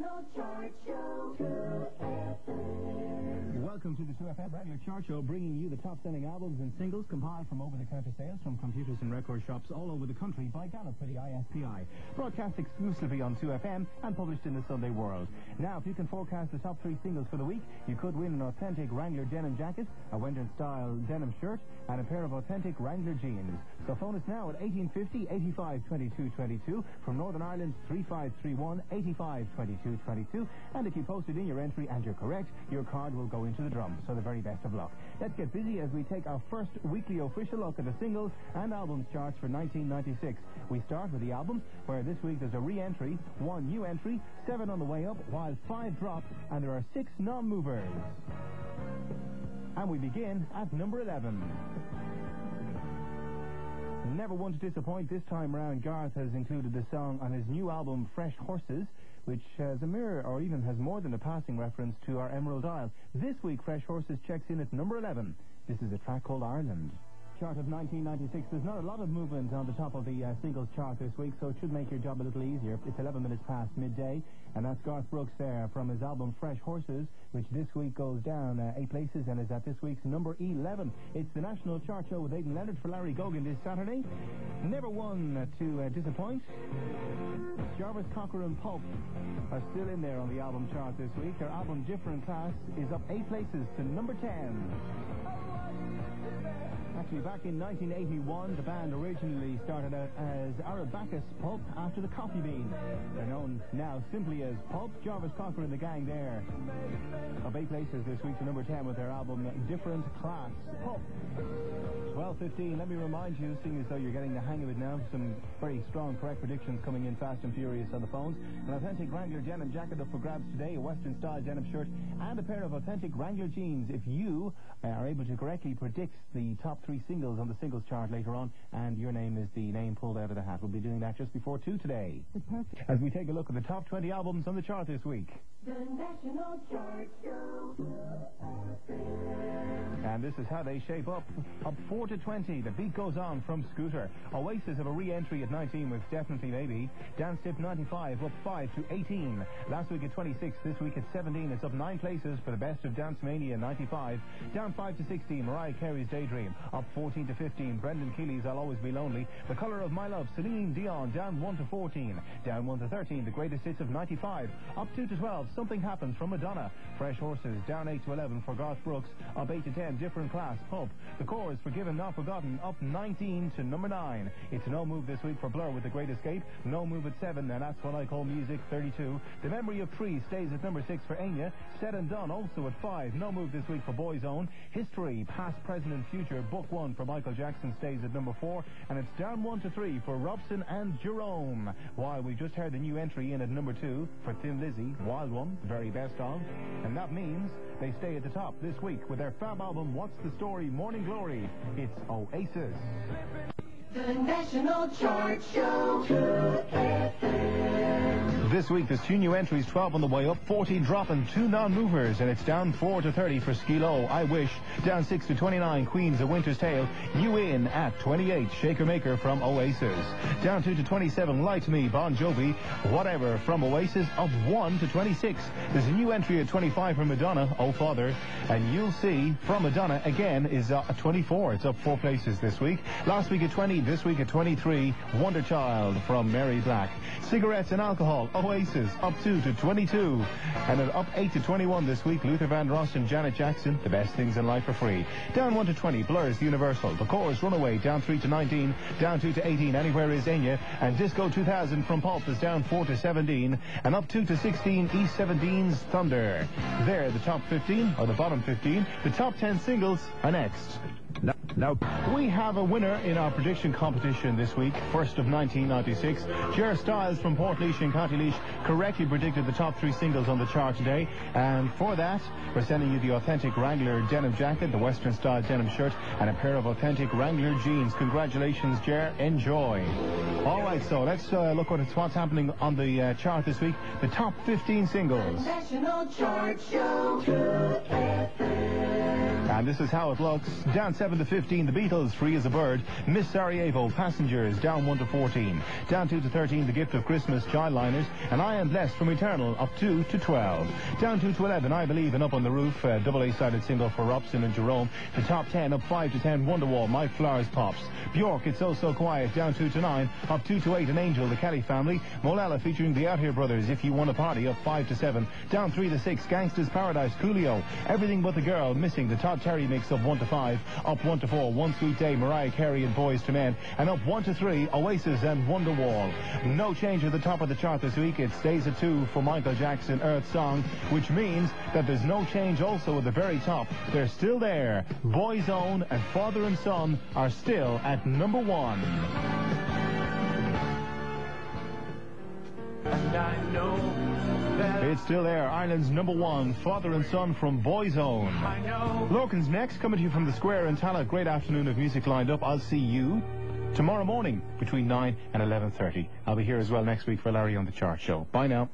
National Chart Show. Welcome to the 2FM regular chart show, bringing you the top-selling albums and singles compiled from over-the-counter sales from computers and record shops all over the country by Gallup for the ISPI. Broadcast exclusively on 2FM and published in the Sunday World. Now, if you can forecast the top 3 singles for the week, you could win an authentic Wrangler denim jacket, a Western-style denim shirt, and a pair of authentic Wrangler jeans. So phone us now at 1850 85 22 22. From Northern Ireland, 3531 85 22 22. And if you posted in your entry and you're correct, your card will go into the drum. So the very best of luck. Let's get busy as we take our first weekly official look at the singles and albums charts for 1996. We start with the albums, where this week there's a re-entry, 1 new entry, 7 on the way up, while 5 drop, and there are 6 non-movers. And we begin at number 11. Never one to disappoint. This time round, Garth has included the song on his new album, Fresh Horses, which has a mirror or even has more than a passing reference to our Emerald Isle. This week, Fresh Horses checks in at number 11. This is a track called Ireland. Chart of 1996. There's not a lot of movement on the top of the singles chart this week, so it should make your job a little easier. It's 11 minutes past midday, and that's Garth Brooks there from his album Fresh Horses, which this week goes down 8 places and is at this week's number 11. It's the National Chart Show with Aidan Leonard for Larry Gogan this Saturday. Never one to disappoint. Jarvis Cocker and Pulp are still in there on the album chart this week. Their album Different Class is up 8 places to number 10. Actually, back in 1981, the band originally started out as Arabacus Pulp after the Coffee Bean. They're known now simply as Pulp. Jarvis Cocker and the gang there. Up 8 places this week to number 10 with their album Different Class. Pulp. 12:15. Let me remind you, seeing as though you're getting the hang of it now, some very strong, correct predictions coming in fast and furious on the phones. An authentic Wrangler denim jacket up for grabs today, a Western-style denim shirt, and a pair of authentic Wrangler jeans. If you are able to correctly predict the top 3 singles on the singles chart later on, and your name is the name pulled out of the hat. We'll be doing that just before 2 today. As we take a look at the top 20 albums on the chart this week. The National Chart Show. And this is how they shape up. Up 4 to 20. The beat goes on from Scooter. Oasis have a re-entry at 19 with Definitely Maybe. Dance Tip 95 up 5 to 18. Last week at 26. This week at 17. It's up 9 places for the best of Dance Mania 95. Down 5 to 16. Mariah Carey's Daydream. Up 14 to 15. Brendan Keeley's I'll Always Be Lonely. The Colour of My Love. Celine Dion down 1 to 14. Down 1 to 13. The Greatest Hits of 95. Up 2 to 12. Something Happens from Madonna. Fresh Horses down 8 to 11 for Garth Brooks. Up 8 to 10. Different Class. Pulp. The Chorus, Forgiven Not Forgotten, up 19 to number 9. It's no move this week for Blur with The Great Escape. No move at 7, and That's What I Call Music, 32. The Memory of Trees stays at number 6 for Enya. Said and Done also at 5. No move this week for Boyzone. History, Past, Present and Future, Book 1 for Michael Jackson stays at number 4. And it's down 1 to 3 for Robson and Jerome. While we just heard the new entry in at number 2 for Thin Lizzy, Wild One, very best of. And that means they stay at the top this week with their fab album What's the Story, Morning Glory. It's Oasis. The National Chart Show. 2FM. This week, there's 2 new entries, 12 on the way up, 14 drop, and 2 non-movers, and it's down 4 to 30 for Skilo, I Wish. Down 6 to 29, Queens, A Winter's Tale. You In at 28, Shaker Maker from Oasis. Down 2 to 27, Light Me, Bon Jovi. Whatever from Oasis, up 1 to 26. There's a new entry at 25 from Madonna, Oh Father. And You'll See from Madonna, again, is at 24. It's up 4 places this week. Last week at 20, this week at 23, Wonder Child from Mary Black. Cigarettes and Alcohol, Oasis, up 2 to 22. And up 8 to 21 this week, Luther Vandross and Janet Jackson, The Best Things in Life for Free. Down 1 to 20, Blur's Universal. The Chorus, Runaway, down 3 to 19. Down 2 to 18, Anywhere Is Enya. And Disco 2000 from Pulp is down 4 to 17. And up 2 to 16, East 17's Thunder. There, the top 15, or the bottom 15. The top 10 singles are next. Now, we have a winner in our prediction competition this week, first of 1996. Ger Stiles from Portlaoise in County Laois correctly predicted the top 3 singles on the chart today. And for that, we're sending you the authentic Wrangler denim jacket, the Western-style denim shirt, and a pair of authentic Wrangler jeans. Congratulations, Ger. Enjoy. All right, so let's look at what's happening on the chart this week. The top 15 singles. National Chart Show. 2FM. And this is how it looks. Down 7 to 15, The Beatles, Free as a Bird. Miss Sarajevo, Passengers, down 1 to 14. Down 2 to 13, The Gift of Christmas, Childliners. And I Am Blessed from Eternal, up 2 to 12. Down 2 to 11, I Believe, and Up on the Roof, double A-sided single for Robson and Jerome. The top 10, up 5 to 10, Wonderwall, My Flowers Pops. Bjork, It's So So Quiet, down 2 to 9. Up 2 to 8, An Angel, The Kelly Family. Molella featuring the Out Here Brothers, If You Want a Party, up 5 to 7. Down 3 to 6, Gangsta's Paradise, Coolio. Everything But the Girl, Missing, the Todd Terry mix, up 1 to 5. Up 1 to 4, One Sweet Day, Mariah Carey and Boys to Men. And up 1 to 3, Oasis and Wonderwall. No change at the top of the chart this week. It stays at 2 for Michael Jackson, Earth Song, which means that there's no change also at the very top. They're still there. Boyzone and Father and Son are still at number 1. And I know that It's still there. Ireland's number 1, Father and Son from Boyzone. I know. Lorcan's next, coming to you from the Square in Tallaght. Great afternoon of music lined up. I'll see you tomorrow morning between 9 and 11:30. I'll be here as well next week for Larry on the Chart Show. Bye now.